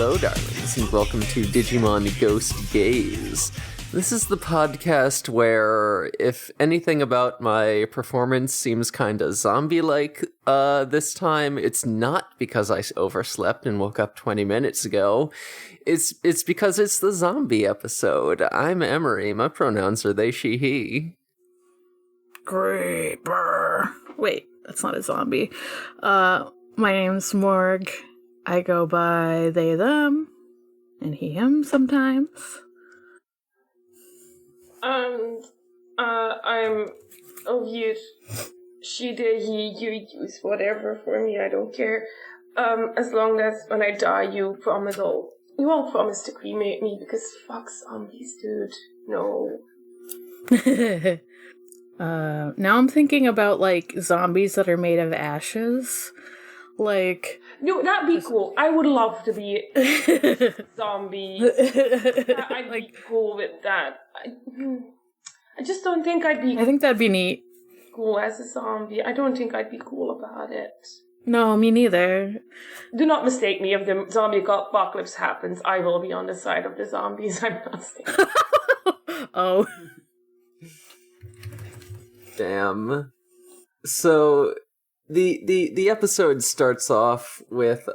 Hello, darlings, and welcome to Digimon Ghost Game. This is the podcast where, if anything about my performance seems kinda zombie-like this time, it's not because I overslept and woke up 20 minutes ago. It's because it's the zombie episode. I'm Emery. My pronouns are they, she, he. Creeper. Wait, that's not a zombie. My name's Morg. I go by they, them, and he, him sometimes. And I'm weird. She, they, he, you use whatever for me, I don't care. As long as when I die you all promise to cremate me because fuck zombies, dude. No. Now I'm thinking about, like, zombies that are made of ashes. Like... No, that'd be cool. I would love to be a zombie. I'd be cool with that. I just don't think I'd be... I think that'd be neat. Cool as a zombie. I don't think I'd be cool about it. No, me neither. Do not mistake me. If the zombie apocalypse happens, I will be on the side of the zombies. I'm not saying. Oh. Damn. So... The episode starts off with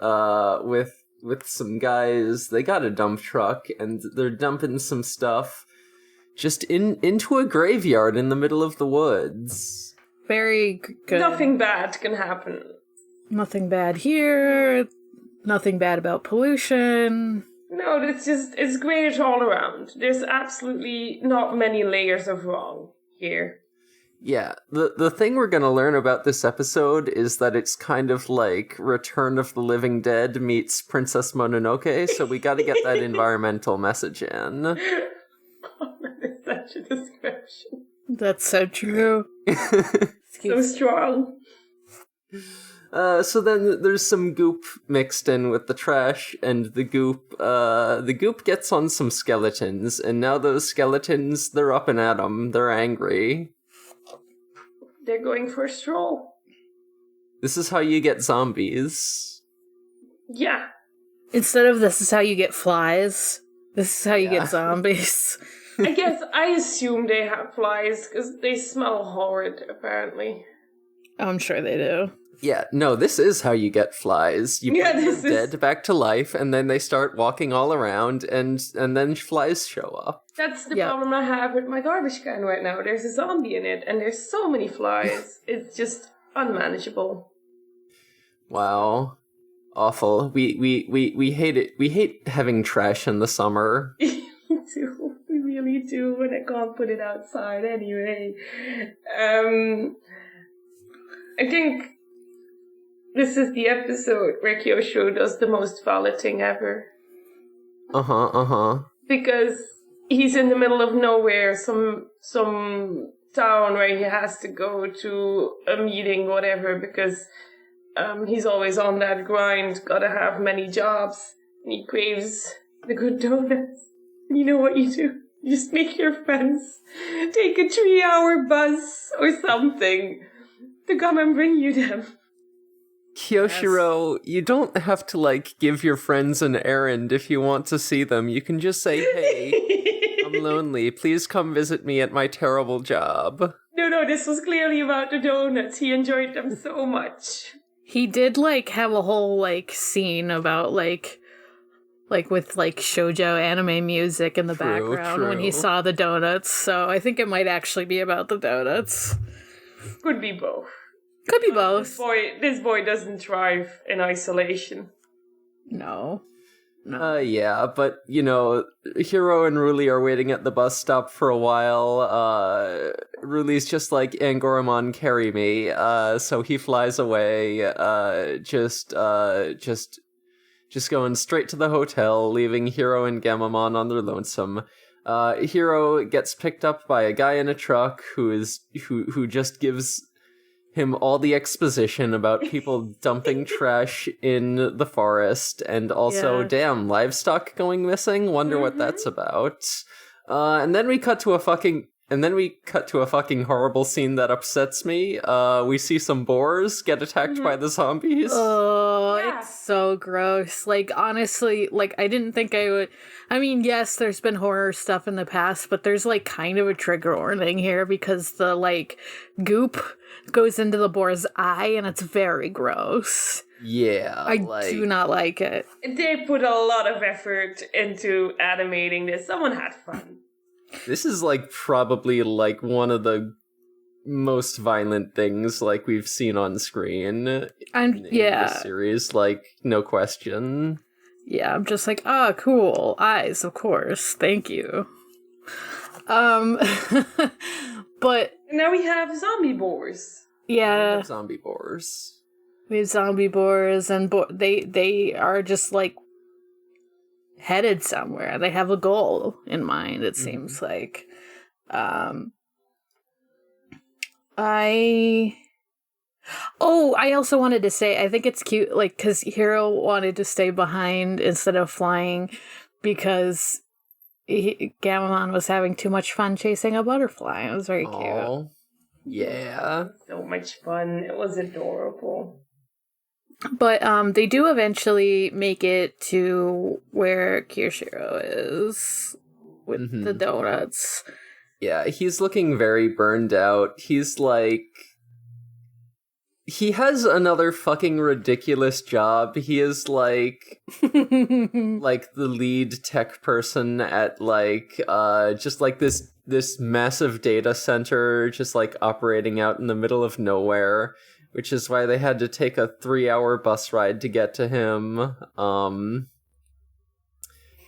some guys. They got a dump truck and they're dumping some stuff just into a graveyard in the middle of the woods. Very good. Nothing bad can happen. Nothing bad here. Nothing bad about pollution. No, it's great all around. There's absolutely not many layers of wrong here. Yeah, the thing we're gonna learn about this episode is that it's kind of like Return of the Living Dead meets Princess Mononoke, so we gotta get that environmental message in. Oh, that is such a description. That's so true. So strong. So then there's some goop mixed in with the trash, and the goop gets on some skeletons, and now those skeletons, they're up and at 'em, they're angry. They're going for a stroll. This is how you get zombies. Yeah. Instead of this is how you get flies, this is how you get zombies. I assume they have flies, because they smell horrid, apparently. I'm sure they do. Yeah, no, this is how you get flies. You bring them dead back to life, and then they start walking all around, and then flies show up. That's the problem I have with my garbage can right now. There's a zombie in it, and there's so many flies. It's just unmanageable. Wow. Awful. We hate it. We hate having trash in the summer. We do. We really do, when I can't put it outside anyway. I think this is the episode where Kyosho does the most valid thing ever. Because he's in the middle of nowhere, some town where he has to go to a meeting, whatever, because he's always on that grind, gotta have many jobs, and he craves the good donuts. You know what you do? You just make your friends take a 3-hour bus or something to come and bring you them. Kyoshiro, you don't have to, like, give your friends an errand if you want to see them. You can just say, hey, I'm lonely. Please come visit me at my terrible job. No, this was clearly about the donuts. He enjoyed them so much. He did, like, have a whole, like, scene about, like with, like, shoujo anime music in the background when he saw the donuts, so I think it might actually be about the donuts. Could be both. Could be both. This boy doesn't thrive in isolation. No. Yeah, but, you know, Hiro and Ruli are waiting at the bus stop for a while. Ruli's just like, Angoramon, carry me. So he flies away, just going straight to the hotel, leaving Hiro and Gamamon on their lonesome. Hiro gets picked up by a guy in a truck who just gives him all the exposition about people dumping trash in the forest, and also, damn, livestock going missing? Wonder what that's about. And then we cut to a fucking horrible scene that upsets me. We see some boars get attacked by the zombies. Oh, so gross. Like, honestly, like, I didn't think I would. I mean, yes, there's been horror stuff in the past, but there's, like, kind of a trigger warning here because the, like, goop goes into the boar's eye and it's very gross. Yeah. I do not like it. They put a lot of effort into animating this. Someone had fun. This is, like, probably, like, one of the most violent things, like, we've seen on screen in this series, like, no question. Yeah, I'm just like, cool, eyes, of course, thank you. But now we have zombie boars. Yeah, we have zombie boars. We have zombie boars, and they are just like headed somewhere. They have a goal in mind. It seems like. I also wanted to say, I think it's cute, like, because Hiro wanted to stay behind instead of flying because Gamamon was having too much fun chasing a butterfly. It was very cute. Yeah. So much fun. It was adorable. But they do eventually make it to where Kirishiro is with the donuts. Yeah, he's looking very burned out. He's like... He has another fucking ridiculous job. He is like... like the lead tech person at like... just like this massive data center just like operating out in the middle of nowhere. Which is why they had to take a 3-hour bus ride to get to him.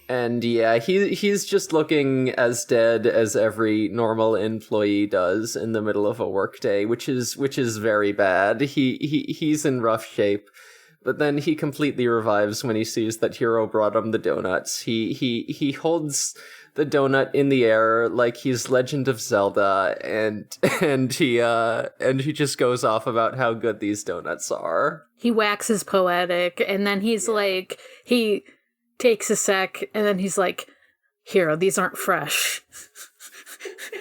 And yeah, he's just looking as dead as every normal employee does in the middle of a workday, which is very bad. He's in rough shape, but then he completely revives when he sees that Hiro brought him the donuts. He holds the donut in the air like he's Legend of Zelda, and he just goes off about how good these donuts are. He waxes poetic, and then he's like he takes a sec, and then he's like, Hiro, these aren't fresh.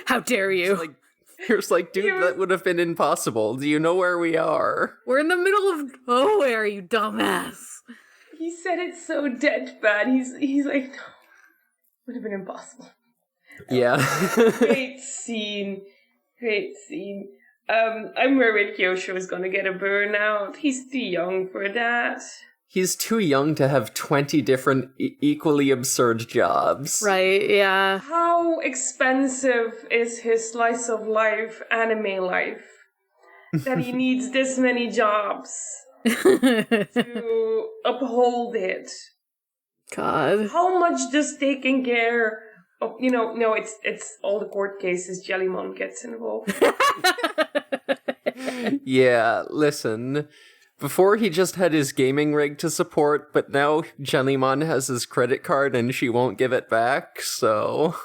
How dare you? Here's like, dude, that would have been impossible. Do you know where we are? We're in the middle of nowhere, you dumbass. He said it so deadpan. He's like, no, would have been impossible. Yeah. Great scene. I'm worried Kyosho is gonna get a burnout. He's too young for that. He's too young to have 20 different equally absurd jobs. Right, yeah. How expensive is his slice of life, anime life, that he needs this many jobs to uphold it? God. How much does taking care of, no, it's all the court cases, Jellymon gets involved. Yeah, listen... Before he just had his gaming rig to support, but now Jellymon has his credit card and she won't give it back, so...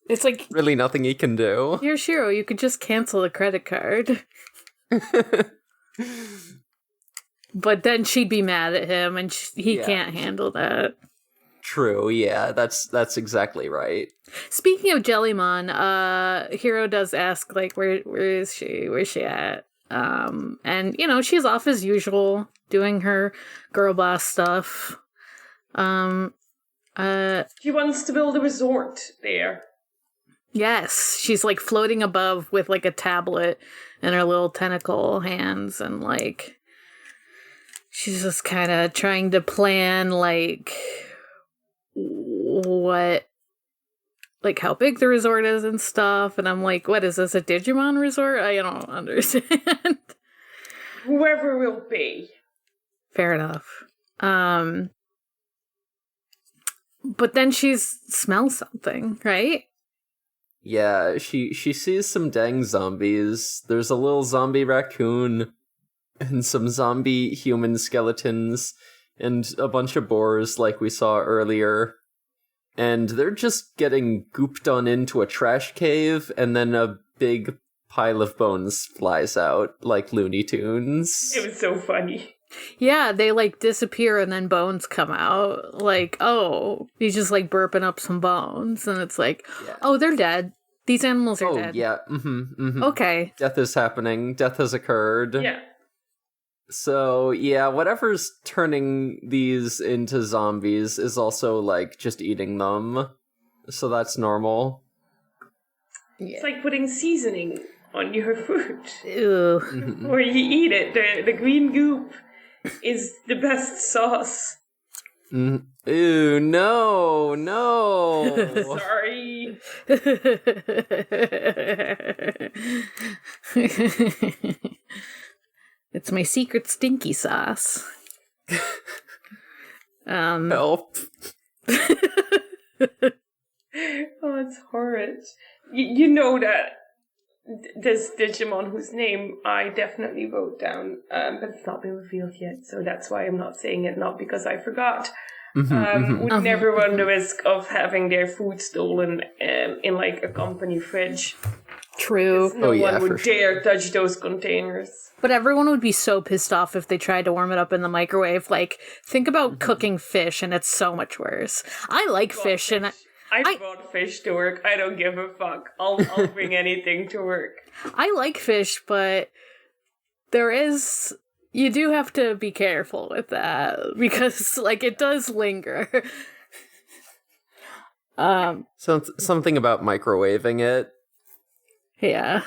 It's like... really nothing he can do. You're Shiro, you could just cancel the credit card. But then she'd be mad at him, and he can't handle that. True, yeah, that's exactly right. Speaking of Jellymon, Hiro does ask, like, where is she? Where's she at? And she's off as usual, doing her girl boss stuff. She wants to build a resort there. Yes, she's like floating above with like a tablet in her little tentacle hands, and like she's just kind of trying to plan like what, like how big the resort is and stuff. And I'm like, what is this, a Digimon resort? I don't understand. Whoever will pay. Fair enough. But then she smells something, right? Yeah, she sees some dang zombies. There's a little zombie raccoon and some zombie human skeletons and a bunch of boars like we saw earlier. And they're just getting gooped on into a trash cave, and then a big pile of bones flies out like Looney Tunes. It was so funny. Yeah, they like disappear and then bones come out. Like, oh, he's just like burping up some bones, and it's like, oh, they're dead. These animals are dead. Oh, yeah. Okay. Death is happening. Death has occurred. Yeah. So, yeah, whatever's turning these into zombies is also, like, just eating them. So that's normal. Yeah. It's like putting seasoning on your food. Ew. Mm-hmm. Or you eat it. The green goop is the best sauce. Ew, no. Sorry. It's my secret stinky sauce. Help. Oh, it's horrid. You know that this Digimon whose name I definitely wrote down, but it's not been revealed yet, so that's why I'm not saying it, not because I forgot. Would never run the risk of having their food stolen in like a company fridge. True. No one would dare touch those containers. But everyone would be so pissed off if they tried to warm it up in the microwave. Like, think about cooking fish, and it's so much worse. I like fish, and I brought fish to work. I don't give a fuck. I'll bring anything to work. I like fish, but you do have to be careful with that because, like, it does linger. So something about microwaving it. Yeah.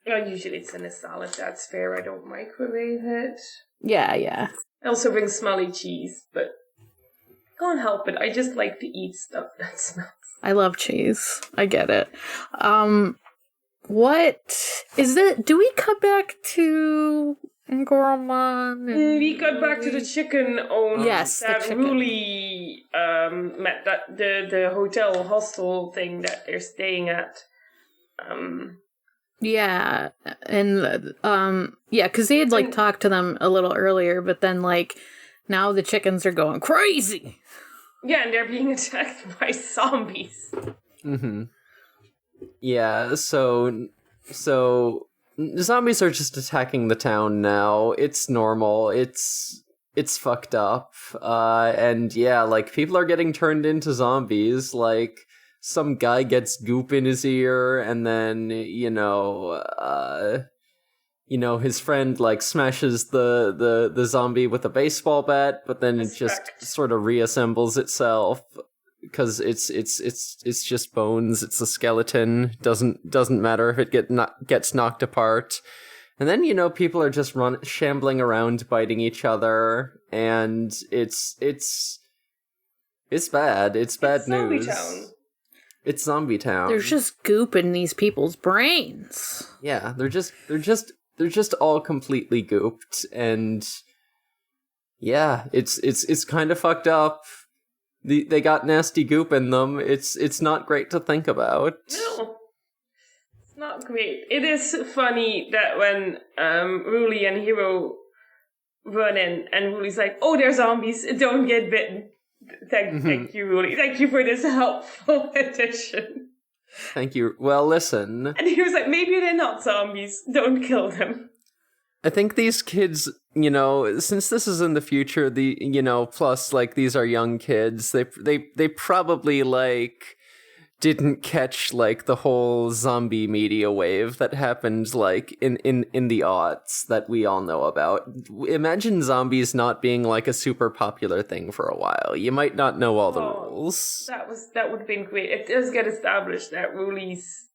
Usually it's in a salad. That's fair. I don't microwave it. Yeah. I also bring smelly cheese, but can't help it. I just like to eat stuff that smells. I love cheese. I get it. What is it? Do we cut back to Gorman? We cut back to the chicken owner. Yes, that the chicken. really met that the hotel hostel thing that they're staying at. Yeah, and because they had like talked to them a little earlier, but then like now the chickens are going crazy. Yeah, and they're being attacked by zombies. Mm-hmm. Yeah, so zombies are just attacking the town now. It's normal. It's fucked up. And yeah, like people are getting turned into zombies. Like some guy gets goop in his ear, and then his friend like smashes the zombie with a baseball bat, but then it just sort of reassembles itself because it's just bones. It's a skeleton. Doesn't matter if it gets knocked apart. And then people are just shambling around, biting each other, and it's bad. It's bad news. Zombie town. It's zombie town. There's just goop in these people's brains. Yeah, they're just all completely gooped, and yeah, it's kind of fucked up. They got nasty goop in them. It's not great to think about. No, it's not great. It is funny that when Ruli and Hiro run in, and Ruli's like, "Oh, they're zombies. Don't get bitten." Thank you, Ruli. Thank you for this helpful addition. Thank you. Well, listen. And he was like, maybe they're not zombies. Don't kill them. I think these kids, since this is in the future, plus like these are young kids, they probably like didn't catch like the whole zombie media wave that happened like in the aughts that we all know about. Imagine zombies not being like a super popular thing for a while. You might not know all the rules. That would have been great. It does get established that Ruli's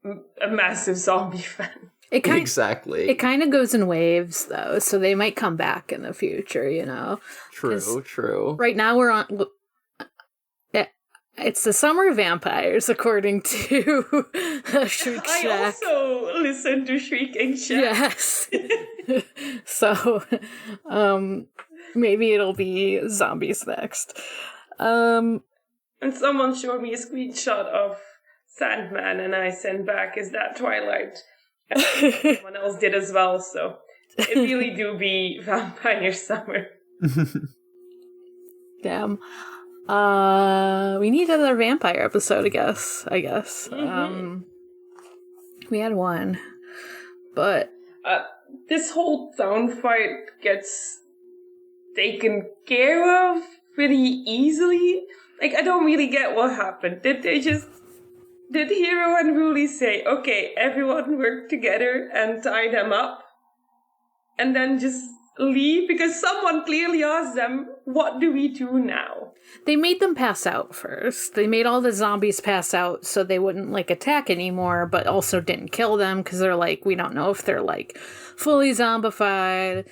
a massive zombie fan. Exactly. It kind of goes in waves though, so they might come back in the future, True. Right now we're on. It's the summer vampires, according to Shriek Shack. I also listen to Shrieking Shack. Yes. So, maybe it'll be zombies next. And someone showed me a screenshot of Sandman, and I sent back, is that Twilight? And someone else did as well, so it really do be vampire summer. Damn. We need another vampire episode, I guess. Mm-hmm. We had one, but this whole town fight gets taken care of pretty easily. Like, I don't really get what happened. Did Hiro and Ruli say, okay, everyone work together and tie them up? and then just leave because someone clearly asked them, what do we do now? They made them pass out first. They made all the zombies pass out so they wouldn't, like, attack anymore, but also didn't kill them because they're like, we don't know if they're, like, fully zombified.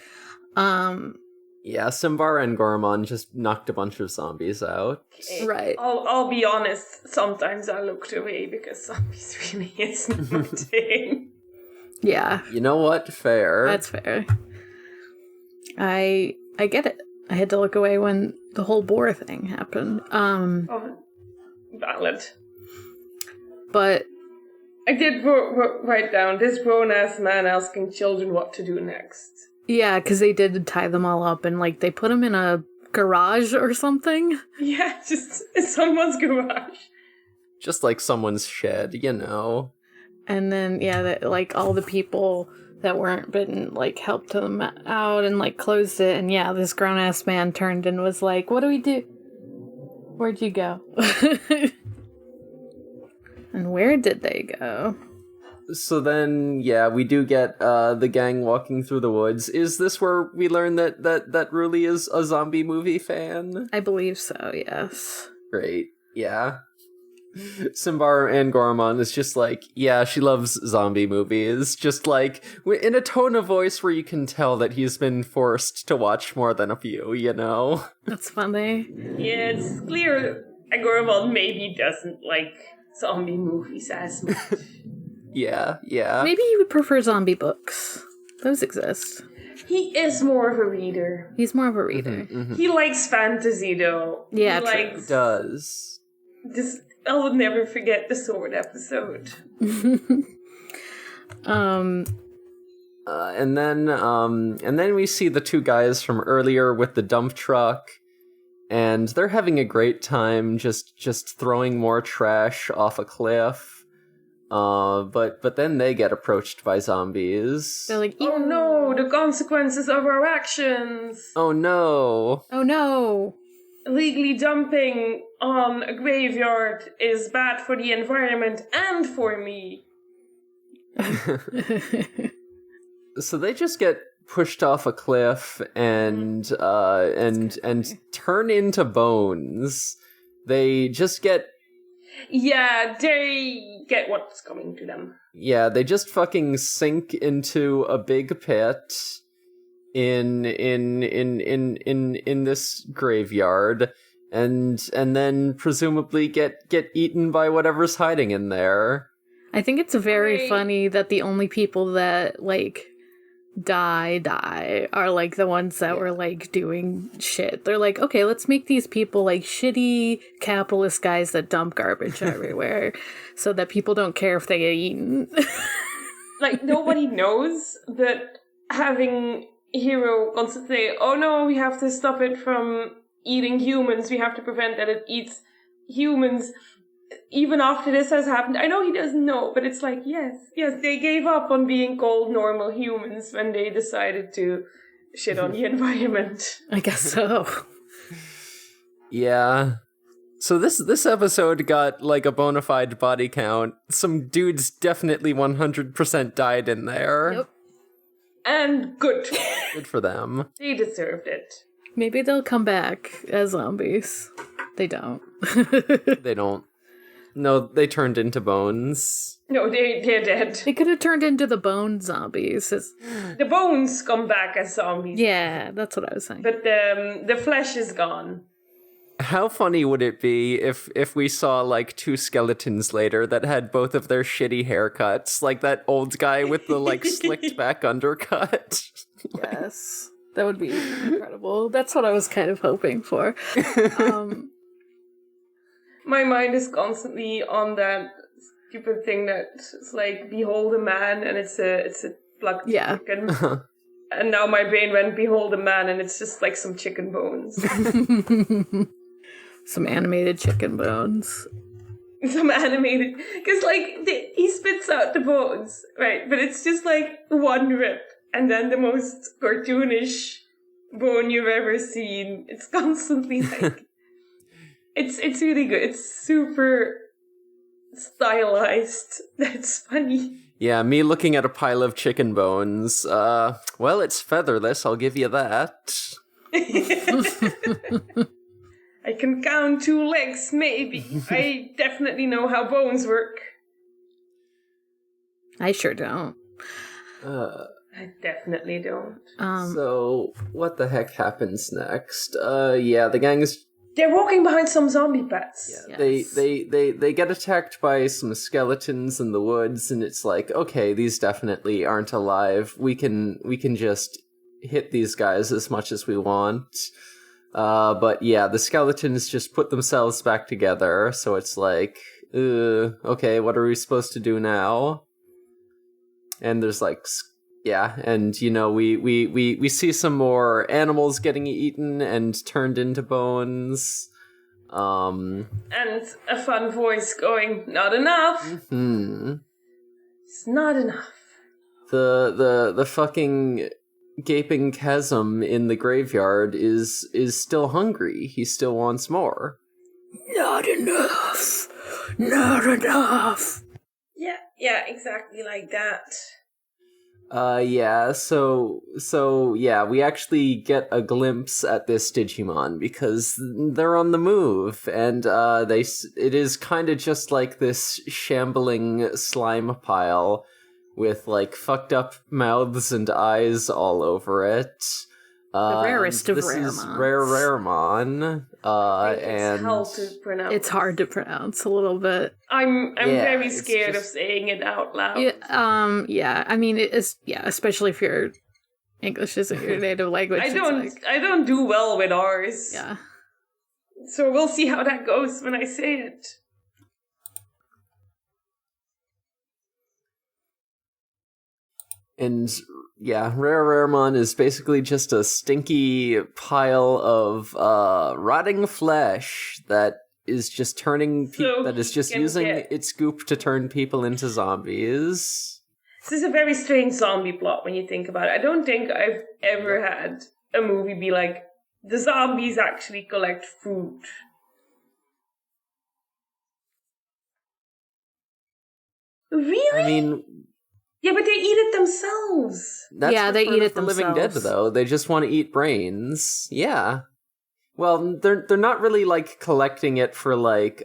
Yeah, Simbar and Goromon just knocked a bunch of zombies out. Right. I'll be honest, sometimes I looked away because zombies really isn't my thing. Yeah. You know what? Fair. That's fair. I get it. I had to look away when the whole boar thing happened. Valid. But I did write down this grown-ass man asking children what to do next. yeah, because they did tie them all up and, like, they put them in a garage or something. Yeah, just in someone's garage. Just like someone's shed, you know. And then, yeah, like, all the people that weren't bitten, like, helped them out and, like, closed it. And, yeah, this grown-ass man turned and was like, what do we do? Where'd you go? And where did they go? So then, yeah, we do get the gang walking through the woods. Is this where we learn that Ruli is a zombie movie fan? I believe so, yes. Great, yeah. Simbar and Goromon is just like, yeah, she loves zombie movies. Just like, in a tone of voice where you can tell that he's been forced to watch more than a few, you know? That's funny. Yeah, it's clear Agoromon maybe doesn't like zombie movies as much. Yeah. Maybe he would prefer zombie books. Those exist. He is more of a reader. He's more of a reader. Mm-hmm. He likes fantasy, though. Yeah, he true. likes Does. this. I will never forget the sword episode. And then we see the two guys from earlier with the dump truck, and they're having a great time just throwing more trash off a cliff. But then they get approached by zombies. They're like, Oh no, the consequences of our actions. Oh no. oh no. Illegally dumping on a graveyard is bad for the environment and for me. So they just get pushed off a cliff and turn into bones. They just get Yeah, they get what's coming to them. Yeah, they just fucking sink into a big pit in this graveyard and then presumably get eaten by whatever's hiding in there. I think it's very Right. funny that the only people that, like, die are, like, the ones that were, like, doing shit. They're like, okay, let's make these people, like, shitty capitalist guys that dump garbage everywhere so that people don't care if they get eaten. Like, nobody knows that having Hero constantly say, oh no, we have to stop it from eating humans, we have to prevent that it eats humans, even after this has happened. I know he doesn't know, but it's like, yes, they gave up on being called normal humans when they decided to shit on the environment. I guess so. Yeah. So this episode got like a bona fide body count. Some dudes definitely 100% died in there. Yep. And good. Good for them. They deserved it. Maybe they'll come back as zombies. They don't. They don't. No, they turned into bones. No, they're dead. They could have turned into the bone zombies. The bones come back as zombies. Yeah, that's what I was saying. But the flesh is gone. How funny would it be if we saw like two skeletons later that had both of their shitty haircuts, like that old guy with the like slicked back undercut? Yes, that would be incredible. That's what I was kind of hoping for. My mind is constantly on that stupid thing that's like, behold a man, and it's a plucked chicken. And now my brain went, behold a man, and it's just like some chicken bones. Some animated chicken bones. Some animated, because like he spits out the bones, right? But it's just like one rip, and then the most cartoonish bone you've ever seen. It's constantly like, it's really good. It's super stylized. That's funny. Yeah, me looking at a pile of chicken bones. Well, it's featherless, I'll give you that. I can count 2 legs, maybe. I definitely know how bones work. I sure don't. I definitely don't. So, what the heck happens next? Yeah, the gang is... They're walking behind some zombie bats. Yeah, Yes. they get attacked by some skeletons in the woods, and it's like, okay, these definitely aren't alive. We can just hit these guys as much as we want. But yeah, the skeletons just put themselves back together, so it's like, okay, what are we supposed to do now? And there's like, yeah, and you know, we see some more animals getting eaten and turned into bones. And a fun voice going, not enough. It's not enough. The fucking gaping chasm in the graveyard is still hungry. He still wants more. Not enough. Not enough. Yeah, exactly like that. Yeah, so yeah, we actually get a glimpse at this Digimon because they're on the move, and it is kind of just like this shambling slime pile with like fucked up mouths and eyes all over it. The rarest of this Raremons. is Raremon. It's hard to pronounce a little bit. I'm very scared of saying it out loud. Yeah. I mean, it is. Yeah, especially if your English isn't your native language. I don't do well with R's. Yeah. So we'll see how that goes when I say it. And yeah, Raremon is basically just a stinky pile of rotting flesh that is just turning using its goop to turn people into zombies. This is a very strange zombie plot when you think about it. I don't think I've ever had a movie be like, the zombies actually collect food. Really? I mean, yeah, but they eat it themselves. That's they eat it the themselves. Living Dead, though. They just want to eat brains. Yeah. Well, they're not really like collecting it for like.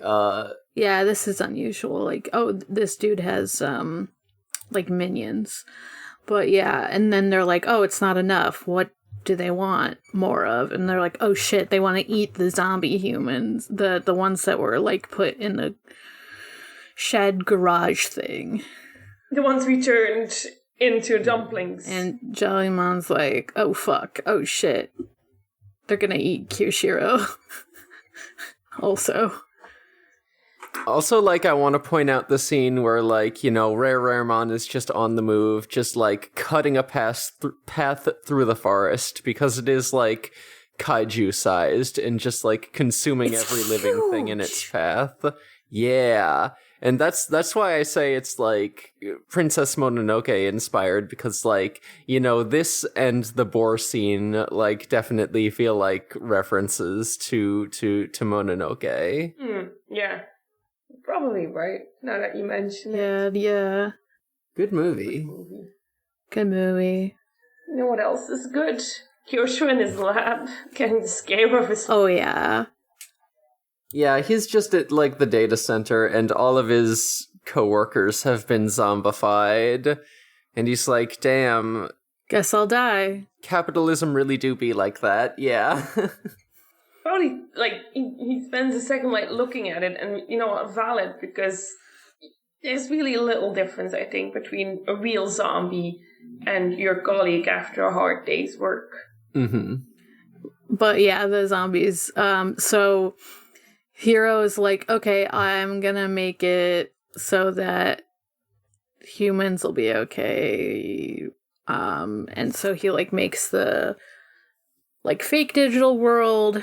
Yeah, this is unusual. Like, oh, this dude has like minions, but yeah, and then they're like, oh, it's not enough. What do they want more of? And they're like, oh shit, they want to eat the zombie humans, the ones that were like put in the shed garage thing. The ones we turned into dumplings. And Jellymon's like, oh fuck, oh shit. They're gonna eat Kyoshiro. Also, like, I want to point out the scene where, like, you know, Raremon is just on the move, just, like, cutting a path through the forest, because it is, like, kaiju-sized, and just, like, consuming every living thing in its path. Yeah. And that's why I say it's like Princess Mononoke inspired, because like, you know, this and the boar scene like definitely feel like references to Mononoke. Yeah. Probably right, now that you mention it. yeah. Good movie. Good movie. You know what else is good? Kyosho in his lab, getting the scare of his... Oh yeah. Yeah, he's just at, like, the data center, and all of his coworkers have been zombified. And he's like, damn. Guess I'll die. Capitalism really do be like that, yeah. Probably, like, he spends a second, like, looking at it, and, you know what, valid, because there's really a little difference, I think, between a real zombie and your colleague after a hard day's work. Mm-hmm. But yeah, the zombies. So... Hero is like, okay, I'm gonna make it so that humans will be okay. And so he like makes the like fake digital world,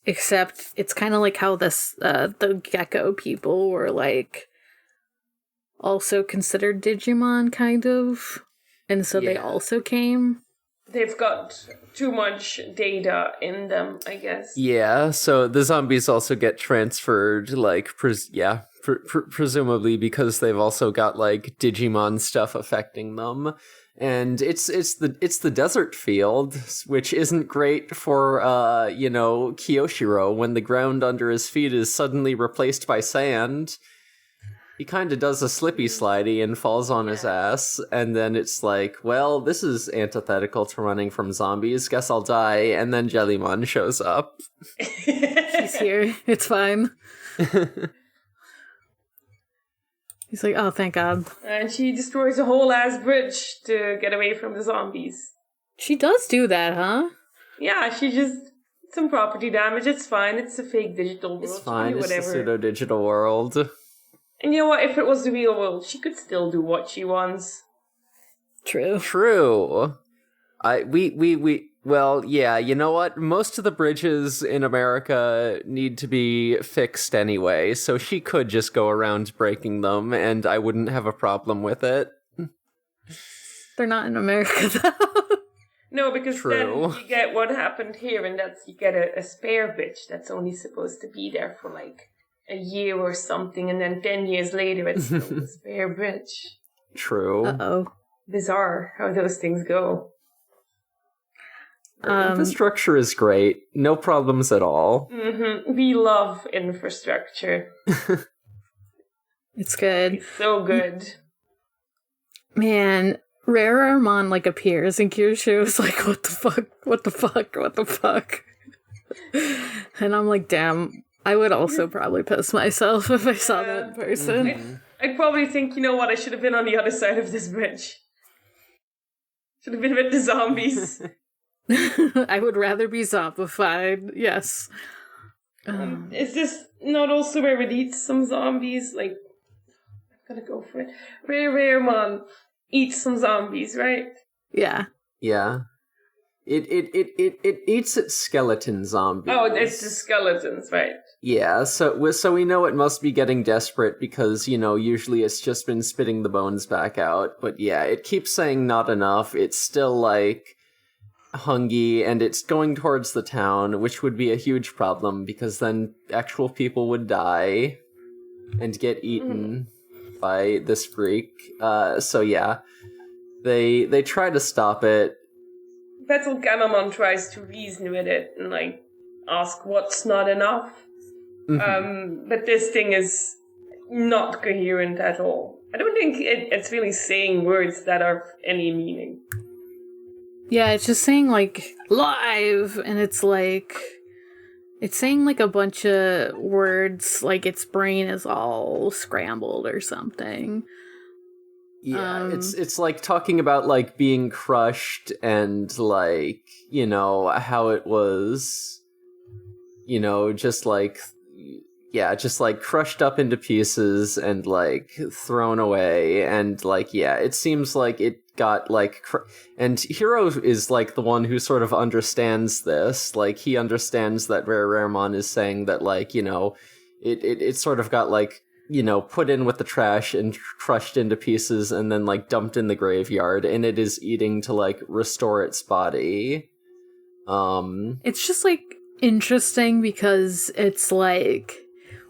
except it's kind of like how this the gecko people were like also considered Digimon, kind of, and so they also came. They've got too much data in them, I guess. Yeah, so the zombies also get transferred, like, presumably because they've also got like Digimon stuff affecting them. And it's the desert field, which isn't great for Kiyoshiro when the ground under his feet is suddenly replaced by sand. He kind of does a slippy slidey and falls on his ass, and then it's like, well, this is antithetical to running from zombies, guess I'll die, and then Jellymon shows up. She's here, it's fine. He's like, oh, thank God. And she destroys a whole ass bridge to get away from the zombies. She does do that, huh? Yeah, she just... some property damage, it's fine, it's a fake digital world. It's fine, it's whatever. a pseudo-digital world. And you know what, if it was the real world, she could still do what she wants. True. Well, yeah, you know what? Most of the bridges in America need to be fixed anyway, so she could just go around breaking them, and I wouldn't have a problem with it. They're not in America, though. No, because then you get what happened here, and that's you get a spare bitch that's only supposed to be there for like a year or something, and then 10 years later it's still a spare bitch. True. Uh-oh. Bizarre how those things go. Infrastructure is great. No problems at all. Mm-hmm. We love infrastructure. It's good. It's so good. Man, Perorimon like appears and Kyushu's like, what the fuck? And I'm like, damn, I would also probably piss myself if I saw that in person. Mm-hmm. I'd probably think, you know what, I should have been on the other side of this bridge. Should have been with the zombies. I would rather be zombified, yes. Is this not also where it eats some zombies? Like, I'm gonna go for it. Perorimon eats some zombies, right? Yeah. Yeah. It eats its skeleton zombies. Oh, it's the skeletons, right? Yeah, so we know it must be getting desperate because, usually it's just been spitting the bones back out. But yeah, it keeps saying not enough. It's still, like, hungry, and it's going towards the town, which would be a huge problem because then actual people would die and get eaten by this freak. So yeah, they try to stop it. Battle Gamamon tries to reason with it and, like, ask what's not enough. But this thing is not coherent at all. I don't think it's really saying words that are of any meaning. Yeah, it's just saying, like, live, and it's like, it's saying, like, a bunch of words, like its brain is all scrambled or something. Yeah, it's like talking about, like, being crushed and, like, how it was, just like crushed up into pieces and, like, thrown away, and, like, yeah, it seems like it got, like, and Hiro is, like, the one who sort of understands this, like, he understands that Perorimon is saying that, like, it sort of got, like, put in with the trash and crushed into pieces and then, like, dumped in the graveyard, and it is eating to, like, restore its body. It's just, like, interesting because it's, like,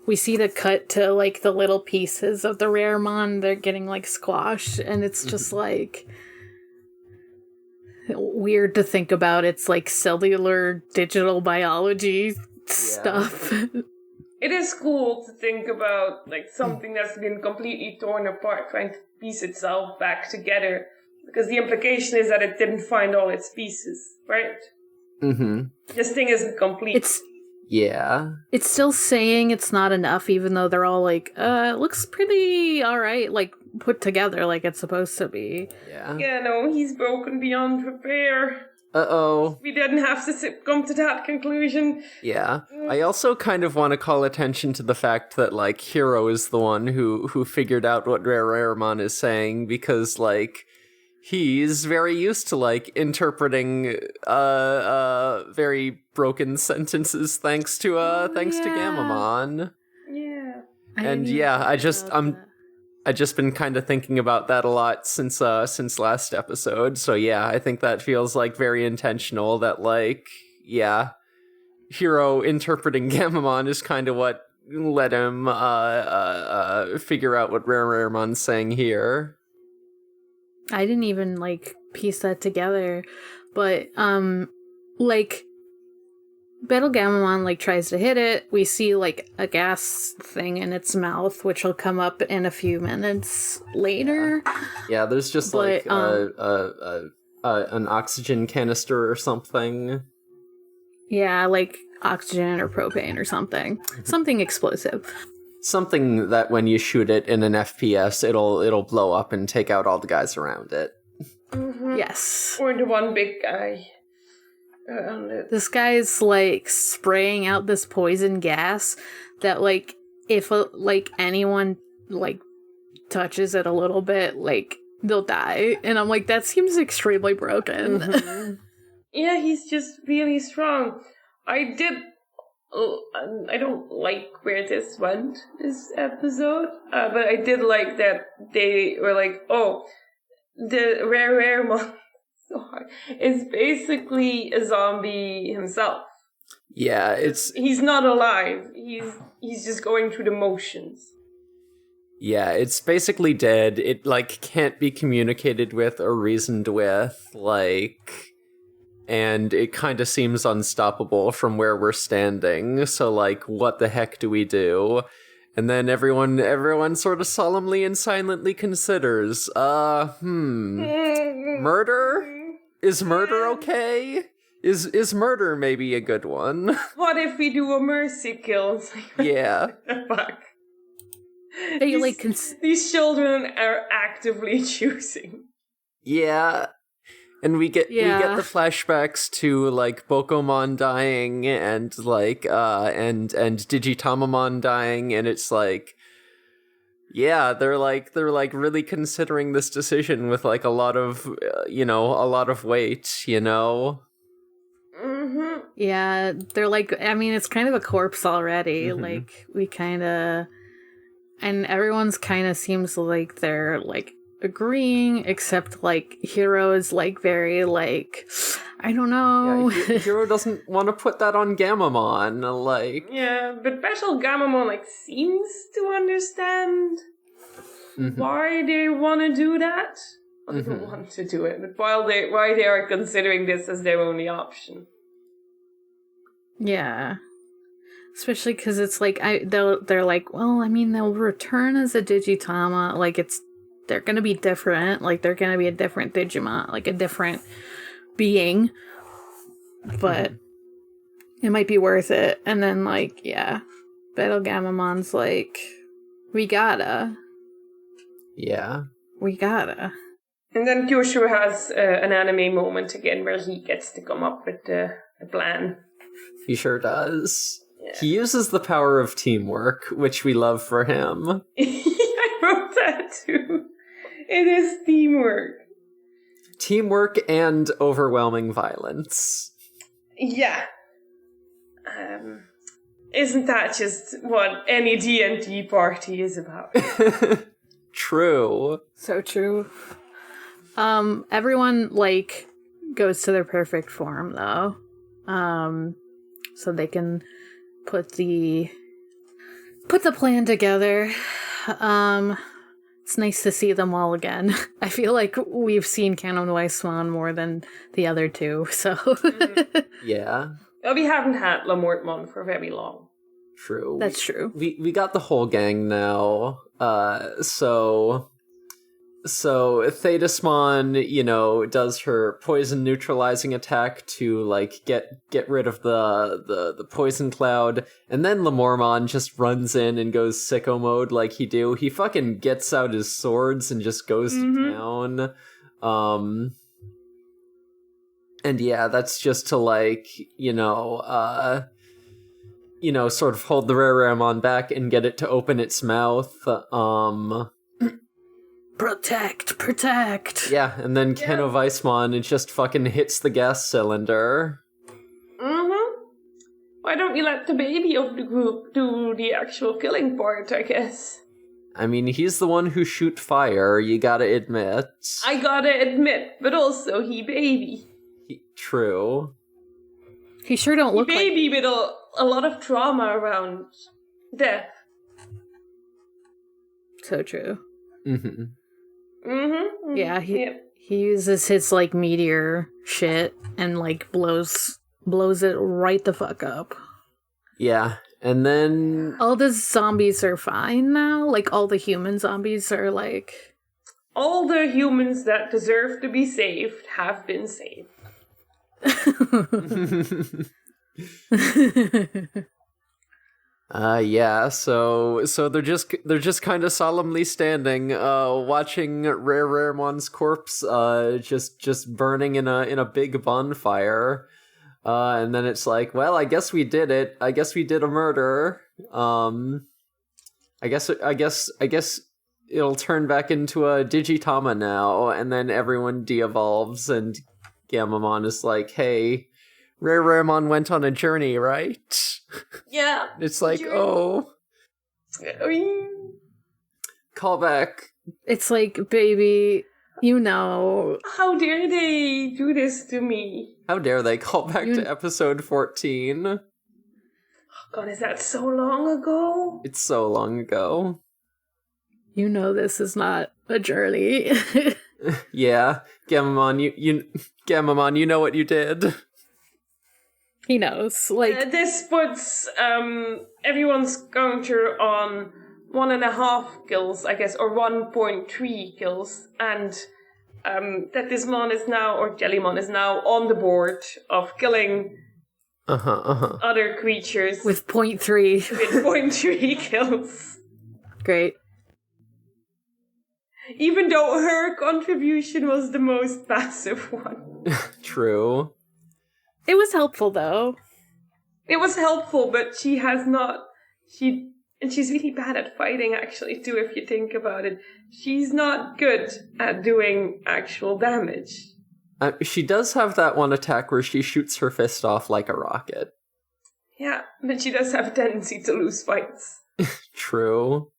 we see the cut to, like, the little pieces of the Perorimon, they're getting, like, squashed, and it's just, like, weird to think about. It's, like, cellular digital biology stuff. It is cool to think about, like, something that's been completely torn apart, trying to piece itself back together. Because the implication is that it didn't find all its pieces, right? Mm-hmm. This thing isn't complete. It's still saying it's not enough, even though they're all like, it looks pretty alright, like, put together like it's supposed to be. Yeah. Yeah, no, he's broken beyond repair. Uh-oh. We didn't have to come to that conclusion. Yeah. I also kind of want to call attention to the fact that, like, Hiro is the one who figured out what Perorimon is saying, because, like, he's very used to, like, interpreting very broken sentences thanks to Gamamon. Yeah. And yeah, I just been kind of thinking about that a lot since last episode. So yeah, I think that feels like very intentional that, like, yeah, Hiro interpreting Gamamon is kind of what figure out what Rarimon's saying here. I didn't even like piece that together, but like Battle Gamamon like tries to hit it. We see like a gas thing in its mouth, which will come up in a few minutes later. Yeah, there's just like an oxygen canister or something. Yeah, like oxygen or propane or something. Something explosive. Something that when you shoot it in an FPS, it'll blow up and take out all the guys around it. Mm-hmm. Yes. Or the one big guy. This guy's like spraying out this poison gas that like if like anyone like touches it a little bit, like they'll die. And I'm like, that seems extremely broken. Mm-hmm. Yeah, he's just really strong. I don't like where this went, this episode, but I did like that they were like, oh, the Raremon is basically a zombie himself. Yeah, he's not alive. He's just going through the motions. Yeah, it's basically dead. It like can't be communicated with or reasoned with, like, and it kind of seems unstoppable from where we're standing. So like, what the heck do we do? And then everyone sort of solemnly and silently considers, murder? Is murder okay? Is murder maybe a good one? What if we do a mercy kill? Yeah. Fuck. These children are actively choosing. Yeah. And we get the flashbacks to like Bokomon dying and like and Digitamamon dying, and it's like, yeah, they're like really considering this decision with like a lot of weight, you know. Mm-hmm. Yeah, they're like, I mean, it's kind of a corpse already. Mm-hmm. Like we kind of, and everyone's kind of seems like they're like agreeing, except like Hero is like very like, I don't know. Yeah, Hero doesn't want to put that on Gamamon, like. Yeah, but Battle Gamamon like seems to understand why they want to do that. Well, they don't want to do it, but why they are considering this as their only option. Yeah. Especially because it's like they're like, well, I mean, they'll return as a Digitama, like they're gonna be different, like they're gonna be a different Digimon, like a different being, but it might be worth it. And then like, yeah, Battle Gamamon's like, we gotta. And then Kyoshu has an anime moment again where he gets to come up with a plan. He sure does. Yeah. He uses the power of teamwork, which we love for him. I wrote that too. It is teamwork. Teamwork and overwhelming violence. Yeah. Isn't that just what any D&D party is about? True. So true. Everyone like goes to their perfect form though. So they can put the plan together. It's nice to see them all again. I feel like we've seen Canon Weissman more than the other two, so. Yeah. Well, we haven't had Lamortmon for very long. True. That's true. We got the whole gang now. So Thetismon, does her poison neutralizing attack to like get rid of the poison cloud, and then Lamormon just runs in and goes sicko mode like he do. He fucking gets out his swords and just goes to town. And yeah, that's just to like, sort of hold the Raremon back and get it to open its mouth. Protect. Yeah, and then Keno Weissman, it just fucking hits the gas cylinder. Why don't you let the baby of the group do the actual killing part, I guess? I mean, he's the one who shoot fire, you gotta admit. I gotta admit, but also he baby. True. He sure don't look baby with a lot of trauma around death. So true. Mm-hmm. Yeah, he uses his like meteor shit and like blows it right the fuck up. Yeah, and then all the zombies are fine now. Like all the human zombies are like all the humans that deserve to be saved have been saved. Yeah, so they're just kind of solemnly standing, watching Rarimon's corpse, just burning in a big bonfire, and then it's like, well, I guess we did it. I guess we did a murder. I guess it'll turn back into a Digitama now, and then everyone de-evolves, and Gamamon is like, hey, Rarimon went on a journey, right? Yeah. It's like, oh. Call back. It's like, baby, you know. How dare they do this to me? How dare they call back to episode 14? Oh God, is that so long ago? It's so long ago. You know this is not a journey. Yeah, Gamamon, you know what you did. He knows. Like this puts everyone's counter on 1.5 kills, I guess, or 1.3 kills, and that this mon is now, or Jellymon is now on the board of killing other creatures with 0.3 with 0.3 kills. Great. Even though her contribution was the most passive one. True. It was helpful, though. It was helpful, but she has not... And she's really bad at fighting, actually, too, if you think about it. She's not good at doing actual damage. She does have that one attack where she shoots her fist off like a rocket. Yeah, but she does have a tendency to lose fights. True.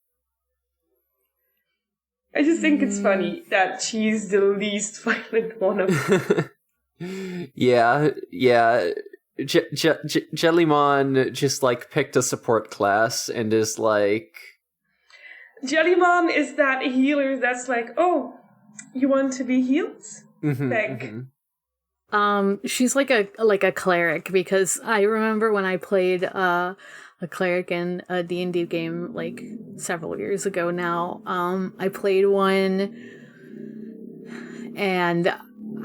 I just think it's funny that she's the least violent one of them. Yeah. Jellymon just like picked a support class and is like... Jellymon is that healer that's like, oh, you want to be healed? Beg. She's like a cleric, because I remember when I played a cleric in a D&D game like several years ago now. I played one, and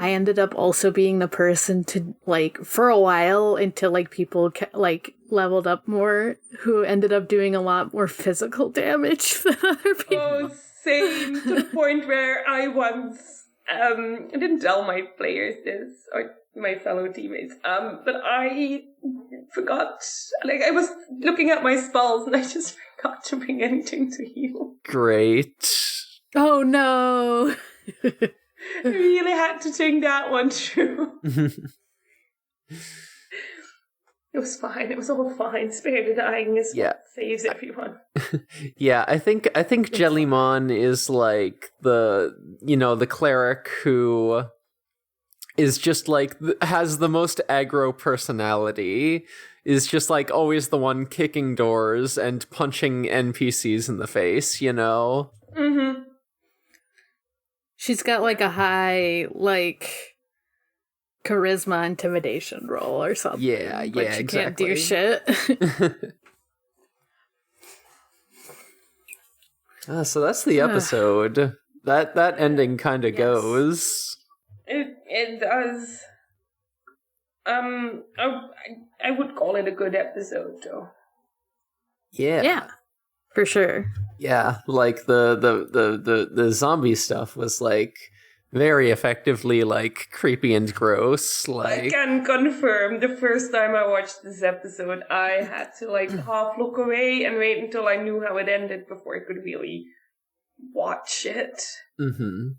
I ended up also being the person to, like, for a while, until, like, people, like, leveled up more, who ended up doing a lot more physical damage than other people. Oh, same, to the point where I once, I didn't tell my players this, or my fellow teammates, but I forgot, like, I was looking at my spells, and I just forgot to bring anything to heal. Great. Oh, no! I really had to think that one through. It was fine. It was all fine. Spare the dying is what saves everyone. Yeah, I think Jellymon is like the cleric who is just like has the most aggro personality. Is just like always the one kicking doors and punching NPCs in the face, you know? Mm-hmm. She's got like a high, like, charisma intimidation roll or something. Yeah, like she exactly. Can't do shit. So that's the episode. That ending kind of goes. It does. I would call it a good episode, though. Yeah. Yeah, for sure. Yeah, like the zombie stuff was like very effectively like creepy and gross. Like I can confirm the first time I watched this episode, I had to like half look away and wait until I knew how it ended before I could really watch it. Mm-hmm.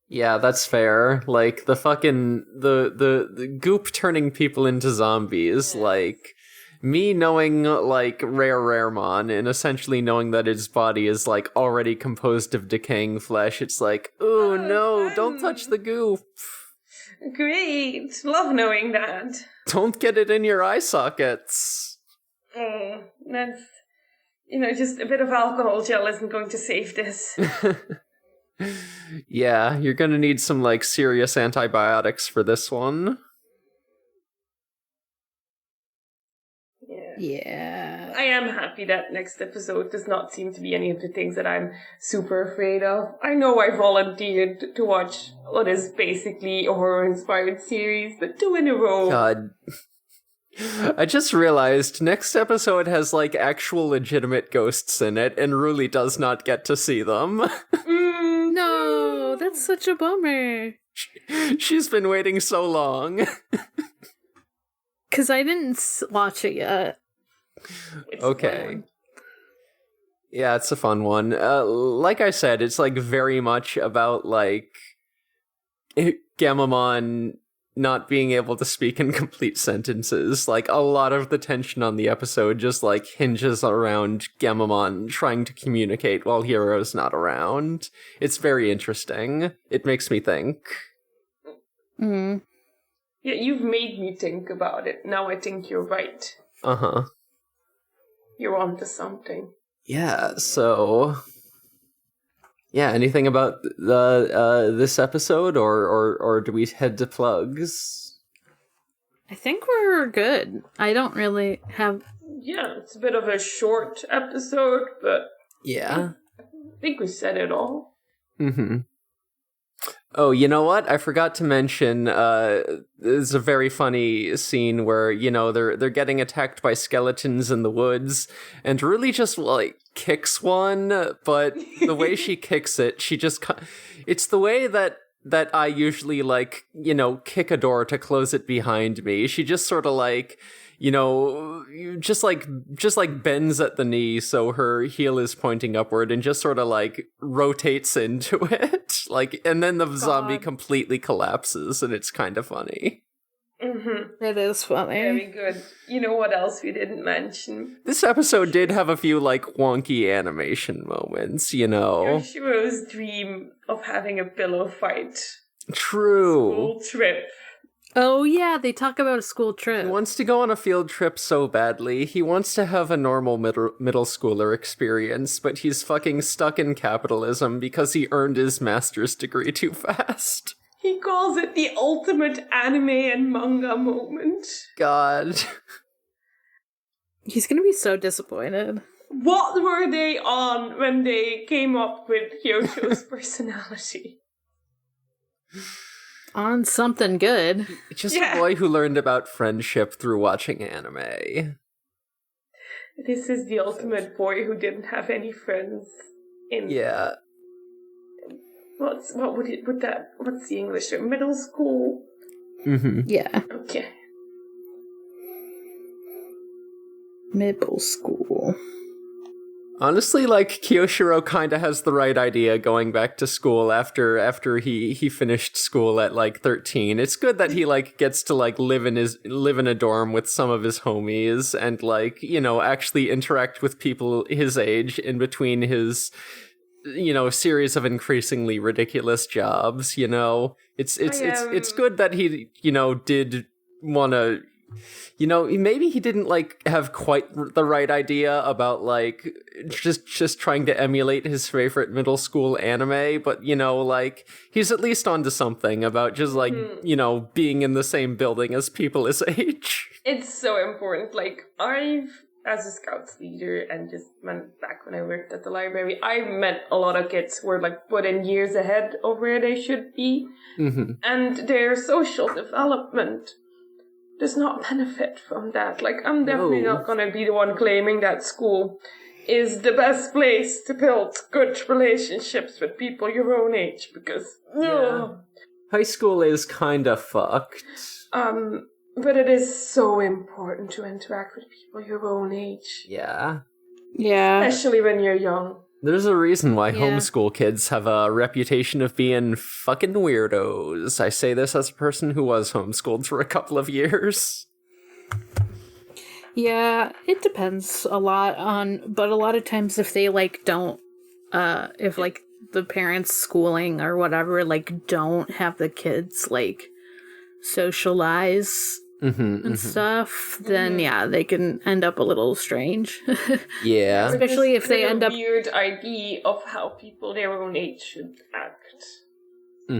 Yeah, that's fair. Like the fucking the goop turning people into zombies, like me knowing, like, Rarimon and essentially knowing that his body is, like, already composed of decaying flesh, it's like, oh no, don't touch the goop. Great. Love knowing that. Don't get it in your eye sockets. Oh, that's, just a bit of alcohol gel isn't going to save this. Yeah, you're gonna need some, like, serious antibiotics for this one. Yeah. I am happy that next episode does not seem to be any of the things that I'm super afraid of. I know I volunteered to watch what is basically a horror-inspired series, but 2 in a row. God. I just realized next episode has, like, actual legitimate ghosts in it, and Ruli does not get to see them. No, that's such a bummer. She's been waiting so long. Because I didn't watch it yet. It's Okay. fun. Yeah, it's a fun one. Like I said, it's, like, very much about, like, Gamamon not being able to speak in complete sentences. Like, a lot of the tension on the episode just, like, hinges around Gamamon trying to communicate while Hiro's not around. It's very interesting. It makes me think. Mm. Yeah, you've made me think about it. Now I think you're right. Uh-huh. You're onto something. Yeah, so... Yeah, anything about the this episode, or do we head to plugs? I think we're good. I don't really have... Yeah, it's a bit of a short episode, but Yeah. I think we said it all. Mm-hmm. Oh, you know what? I forgot to mention, there's a very funny scene where, they're getting attacked by skeletons in the woods, and really just, like, kicks one, but the way she kicks it, she just... It's the way that I usually, like, kick a door to close it behind me. She just sort of, like... just like bends at the knee so her heel is pointing upward and just sort of like rotates into it. Like, and then the zombie completely collapses and it's kind of funny. Mm-hmm. It is funny. Very good. You know what else we didn't mention? This episode did have a few like wonky animation moments, Yoshiro's dream of having a pillow fight. True. School trip. Oh yeah, they talk about a school trip. He wants to go on a field trip so badly. He wants to have a normal middle schooler experience, but he's fucking stuck in capitalism because he earned his master's degree too fast. He calls it the ultimate anime and manga moment. God. He's gonna be so disappointed. What were they on when they came up with Kyosho's personality? On something good. Just a boy who learned about friendship through watching anime. This is the ultimate boy who didn't have any friends in... Yeah. What's the English term? Middle school? Mm-hmm. Yeah. Okay. Middle school. Honestly, like, Kyoshiro kind of has the right idea going back to school after he finished school at, like, 13. It's good that he, like, gets to, like, live in a dorm with some of his homies and, like, actually interact with people his age in between his, series of increasingly ridiculous jobs, It's good that he, did want to... maybe he didn't, like, have quite the right idea about, like, just trying to emulate his favorite middle school anime, but, like, he's at least onto something about just, like, being in the same building as people his age. It's so important. Like, as a Scouts leader and just back when I worked at the library, I met a lot of kids who were, like, put in years ahead of where they should be. Mm-hmm. And their social development does not benefit from that. Like, I'm definitely not going to be the one claiming that school is the best place to build good relationships with people your own age, because high school is kind of fucked. But it is so important to interact with people your own age. Yeah. Yeah. Especially when you're young. There's a reason why homeschool kids have a reputation of being fucking weirdos. I say this as a person who was homeschooled for a couple of years. Yeah, it depends a lot but a lot of times if they, like, don't, if, like, the parents schooling or whatever, like, don't have the kids, like, socialize and stuff, then they can end up a little strange. Yeah. Especially if they end up weird idea of how people their own age should act.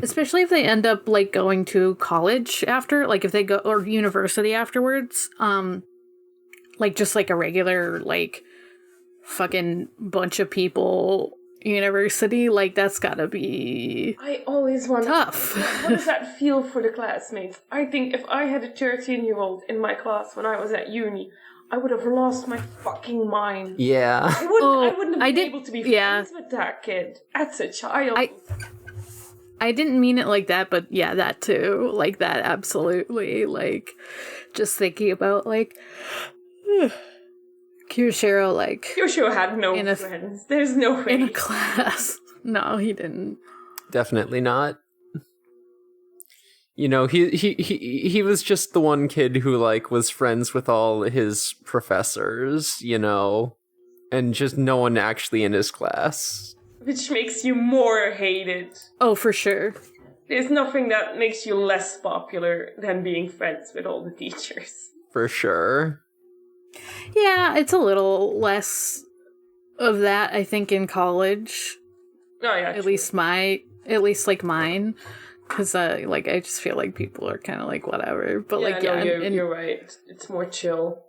Especially if they end up like going to college after, like if they go or university afterwards, like just like a regular like fucking bunch of people university, like that's gotta be I always wonder tough. What does that feel for the classmates? I think if I had a 13-year-old in my class when I was at uni, I would have lost my fucking mind. Yeah. I wouldn't have been able to be friends with that kid. That's a child. I didn't mean it like that, but yeah, that too. Like that, absolutely. Like, just thinking about like Kyoshiro, like Kyoshiro had no friends. There's no way. In a class. No, he didn't. Definitely not. You know, he was just the one kid who like was friends with all his professors, you know, and just no one actually in his class. Which makes you more hated. Oh, for sure. There's nothing that makes you less popular than being friends with all the teachers. For sure. Yeah, it's a little less of that, I think, in college. Oh, yeah. At least mine. Because, like, I just feel like people are kind of like, whatever. But, you're right. It's more chill.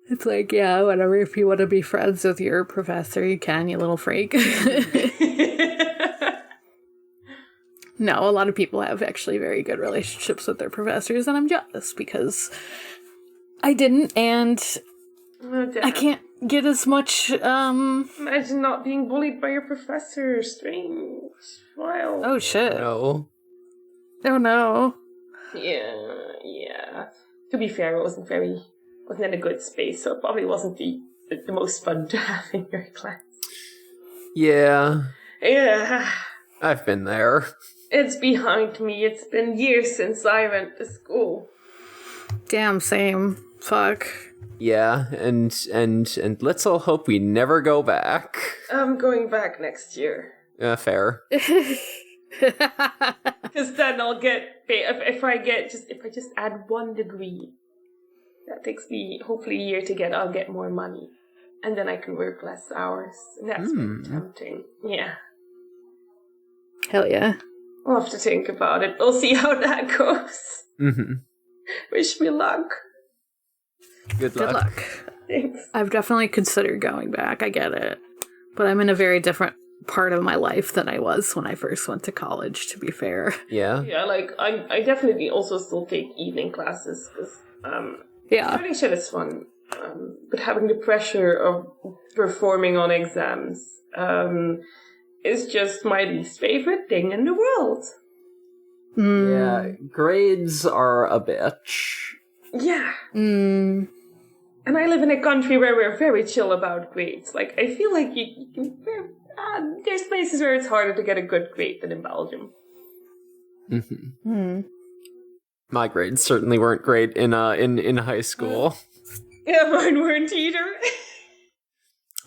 It's like, yeah, whatever. If you want to be friends with your professor, you can, you little freak. No, a lot of people have actually very good relationships with their professors, and I'm jealous because I didn't, and I can't get as much, Imagine not being bullied by your professor. Strange. Wow. Oh, shit. No. Oh, no. Yeah. To be fair, it wasn't in a good space, so it probably wasn't the most fun to have in your class. Yeah. Yeah. I've been there. It's behind me. It's been years since I went to school. Damn, same. Fuck. Yeah, and let's all hope we never go back. I'm going back next year. Fair. Because then I'll get if I just add 1 degree. That takes me hopefully a year to get. I'll get more money, and then I can work less hours. And that's very tempting. Yeah. Hell yeah. We'll have to think about it. We'll see how that goes. Mm-hmm. Wish me luck. Good luck. Thanks. I've definitely considered going back. I get it, but I'm in a very different part of my life than I was when I first went to college. To be fair. Yeah. Yeah, like I definitely also still take evening classes because studying shit is fun, but having the pressure of performing on exams is just my least favorite thing in the world. Yeah, grades are a bitch. Yeah. And I live in a country where we're very chill about grades. Like, I feel like there's places where it's harder to get a good grade than in Belgium. Mm-hmm. My grades certainly weren't great in high school. Yeah, mine weren't either.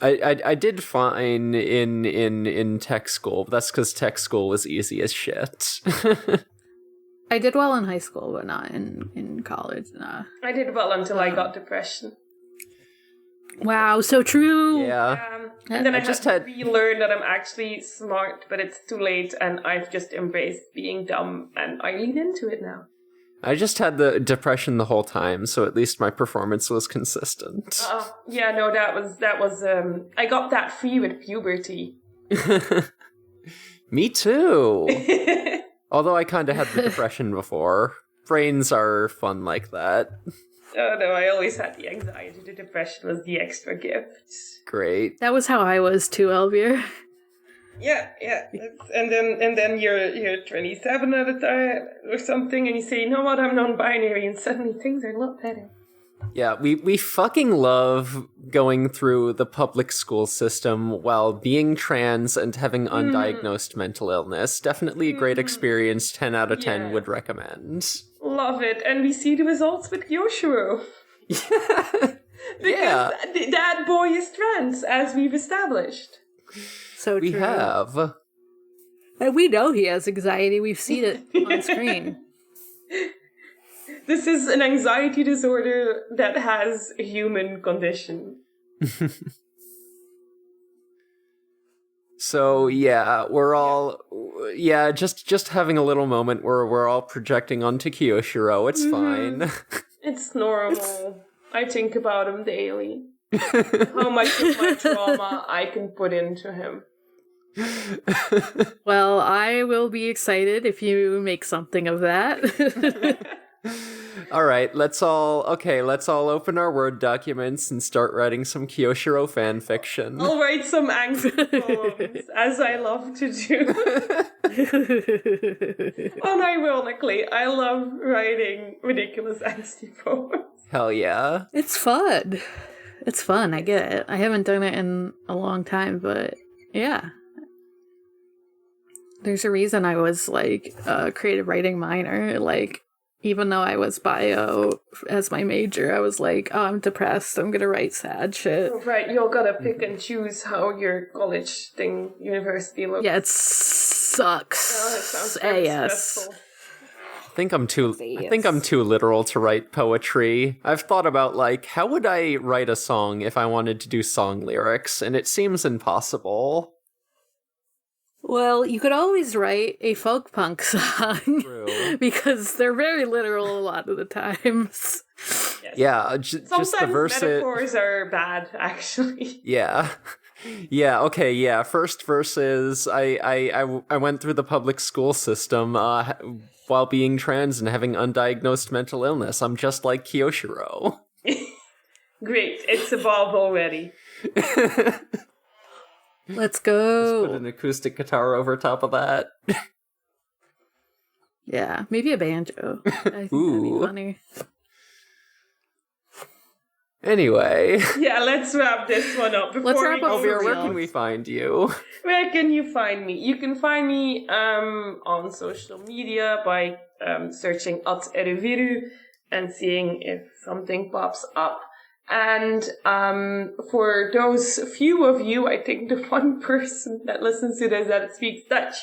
I did fine in tech school, but that's because tech school was easy as shit. I did well in high school, but not in college. Nah. I did well until I got depression. Wow, so true. Yeah. And then I had to relearn that I'm actually smart, but it's too late, and I've just embraced being dumb, and I lean into it now. I just had the depression the whole time, so at least my performance was consistent. Yeah, no, that was I got that free with puberty. Me too. Although I kind of had the depression before. Brains are fun like that. Oh no, I always had the anxiety. The depression was the extra gift. Great. That was how I was too, Elvier. Yeah. And then you're 27 at a time or something, and you say, you know what, I'm non-binary, and suddenly things are a lot better. Yeah, we fucking love going through the public school system while being trans and having undiagnosed mental illness. Definitely a great experience. 10 out of 10 would recommend. Love it. And we see the results with Yoshiro. Yeah. Because that boy is trans, as we've established. So true. We have. And we know he has anxiety. We've seen it on screen. This is an anxiety disorder that has a human condition. So yeah, we're all just having a little moment where we're all projecting onto Kiyoshiro. It's fine. It's normal. I think about him daily. How much of my trauma I can put into him. Well, I will be excited if you make something of that. All right, let's all open our Word documents and start writing some Kiyoshiro fan fiction. I'll write some angsty poems, as I love to do. Unironically, I love writing ridiculous angsty poems. Hell yeah. It's fun. It's fun, I get it. I haven't done it in a long time, but yeah. There's a reason I was like a creative writing minor, like even though I was bio as my major, I was like, oh, I'm depressed. I'm going to write sad shit. Right, you're going to pick and choose how your college thing, university looks. Yeah, it sucks. Oh, that sounds very stressful. I think I'm too literal to write poetry. I've thought about, like, how would I write a song if I wanted to do song lyrics? And it seems impossible. Well, you could always write a folk punk song. True. Because they're very literal a lot of the times. Yes. Yeah, just the verse. Metaphors are bad, actually. Yeah. Yeah, okay, yeah. First verses, I went through the public school system while being trans and having undiagnosed mental illness. I'm just like Kiyoshiro. Great, it's evolved already. Let's go. Just put an acoustic guitar over top of that. Yeah, maybe a banjo. I think that'd be funny. Anyway. Yeah, let's wrap this one up. Let's wrap up. Where can we find you? Where can you find me? You can find me on social media by searching @Ereviru and seeing if something pops up. And for those few of you, I think the one person that listens to this that speaks Dutch,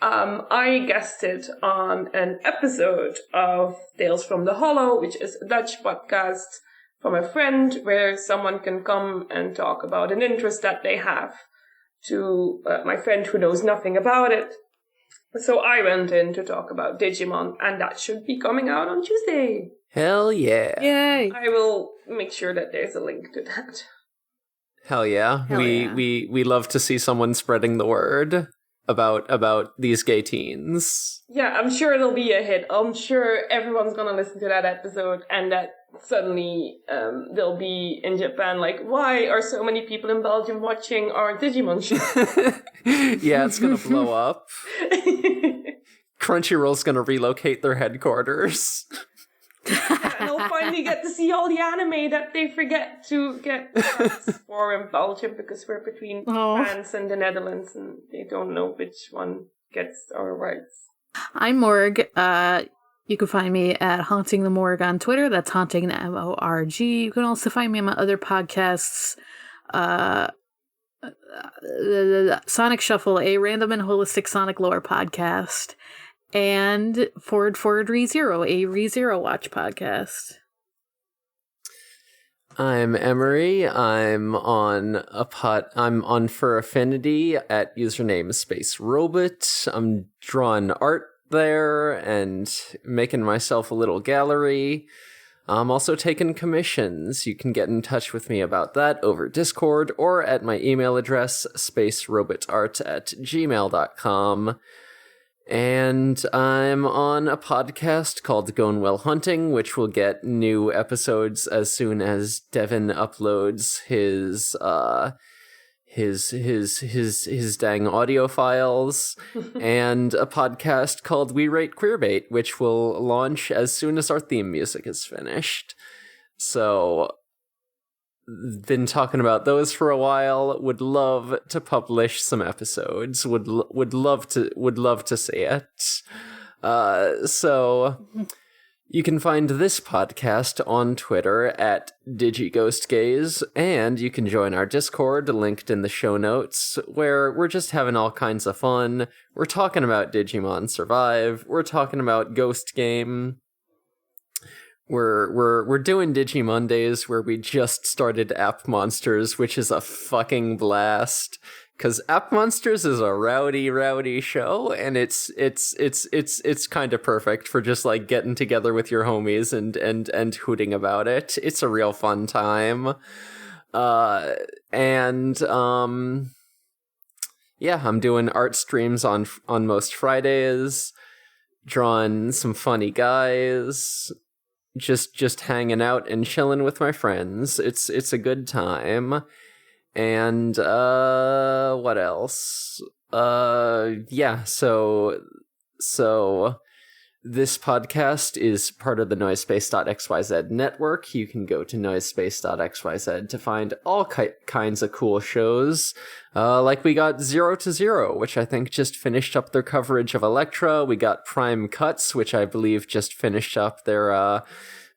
I guested on an episode of Tales from the Hollow, which is a Dutch podcast from a friend where someone can come and talk about an interest that they have to my friend who knows nothing about it. So I went in to talk about Digimon, and that should be coming out on Tuesday. Hell yeah. Yay. I will make sure that there's a link to that. Hell yeah. We love to see someone spreading the word about these gay teens. Yeah, I'm sure it'll be a hit. I'm sure everyone's gonna listen to that episode and that suddenly they'll be in Japan like, why are so many people in Belgium watching our Digimon show? Yeah, it's gonna blow up. Crunchyroll's gonna relocate their headquarters. And they'll finally get to see all the anime that they forget to get rights for in Belgium because we're between France and the Netherlands and they don't know which one gets our rights. I'm Morg. You can find me at Haunting the Morg on Twitter. That's Haunting the MORG. You can also find me on my other podcasts. Sonic Shuffle, a random and holistic Sonic lore podcast. And Forward ReZero, a ReZero Watch podcast. I'm Emery. I'm on For Affinity at username Space Robot. I'm drawing art there and making myself a little gallery. I'm also taking commissions. You can get in touch with me about that over Discord or at my email address, spacerobotart@gmail.com. And I'm on a podcast called Going Well Hunting, which will get new episodes as soon as Devin uploads his dang audio files, and a podcast called We Rate Queerbait, which will launch as soon as our theme music is finished. So, been talking about those for a while. Would love to publish some episodes. Would love to see it. So you can find this podcast on Twitter at DigiGhostGaze, and you can join our Discord, linked in the show notes, where we're just having all kinds of fun. We're talking about Digimon Survive. We're talking about Ghost Game. we're doing Digimon Days, where we just started App Monsters, which is a fucking blast. Because App Monsters is a rowdy show, and it's kind of perfect for just like getting together with your homies and hooting about it. It's a real fun time. Yeah, I'm doing art streams on most Fridays, drawing some funny guys, just hanging out and chilling with my friends. It's a good time. And what else? Yeah, so this podcast is part of the Noisespace.xyz network. You can go to Noisespace.xyz to find all kinds of cool shows. Like we got 0 to 0, which I think just finished up their coverage of Elektra. We got Prime Cuts, which I believe just finished up their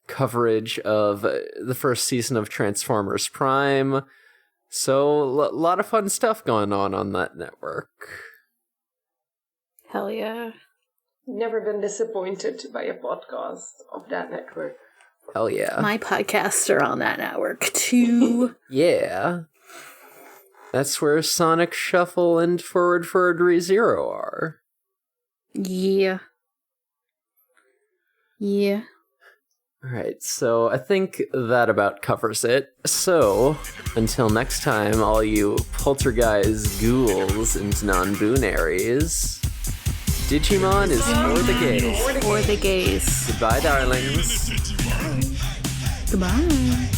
coverage of the first season of Transformers Prime. So, a lot of fun stuff going on that network. Hell yeah. Never been disappointed by a podcast of that network. Hell yeah. My podcasts are on that network, too. Yeah. That's where Sonic Shuffle and Forward ReZero are. Yeah. Yeah. Alright, so I think that about covers it. So, until next time, all you poltergeist ghouls and non-boonaries, Digimon is for the gays. For the gays. Goodbye, darlings. Goodbye.